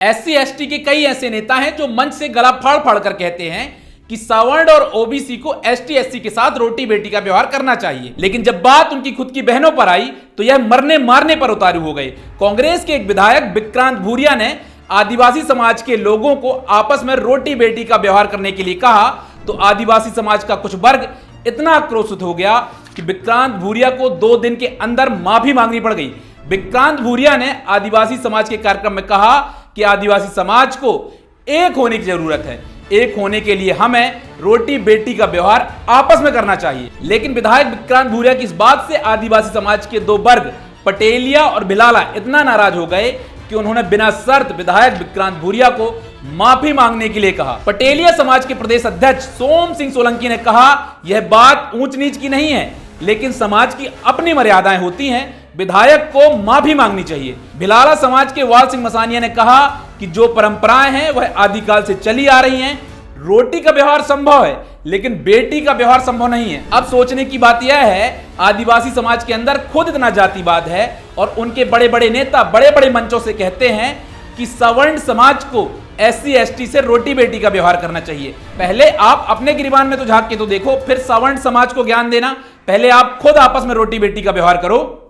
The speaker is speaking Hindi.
एससी एसटी के कई ऐसे नेता हैं जो मंच से गला फाड़ फाड़ कर कहते हैं कि सवर्ण और ओबीसी को एसटी एससी के साथ रोटी बेटी का व्यवहार करना चाहिए, लेकिन जब बात उनकी खुद की बहनों पर आई तो यह मरने मारने पर उतारू हो गए। कांग्रेस के एक विधायक विक्रांत भूरिया ने आदिवासी समाज के लोगों को आपस में रोटी बेटी का व्यवहार करने के लिए कहा तो आदिवासी समाज का कुछ वर्ग इतना आक्रोशित हो गया कि विक्रांत भूरिया को 2 दिन के अंदर माफी मांगनी पड़ गई। विक्रांत भूरिया ने आदिवासी समाज के कार्यक्रम में कहा कि आदिवासी समाज को एक होने की जरूरत है, एक होने के लिए हमें रोटी बेटी का व्यवहार आपस में करना चाहिए। लेकिन विधायक विक्रांत भूरिया की इस बात से आदिवासी समाज के 2 वर्ग पटेलिया और भिलाला इतना नाराज हो गए कि उन्होंने बिना शर्त विधायक विक्रांत भूरिया को माफी मांगने के लिए कहा। पटेलिया समाज के प्रदेश अध्यक्ष सोम सिंह सोलंकी ने कहा, यह बात ऊंच नीच की नहीं है, लेकिन समाज की अपनी मर्यादाएं होती हैं, विधायक को माफी मांगनी चाहिए। भिलाला समाज के वाल सिंह मसानिया ने कहा कि जो परंपराएं हैं वह आदिकाल से चली आ रही हैं, रोटी का व्यवहार संभव है लेकिन बेटी का व्यवहार संभव नहीं है। अब सोचने की बात यह है, आदिवासी समाज के अंदर खुद इतना जातिवाद है और उनके बड़े बड़े नेता बड़े बड़े मंचों से कहते हैं कि सवर्ण समाज को एससी एसटी से रोटी बेटी का व्यवहार करना चाहिए। पहले आप अपने गिरिबान में तो झांक के तो देखो, फिर सवर्ण समाज को ज्ञान देना। पहले आप खुद आपस में रोटी बेटी का व्यवहार करो।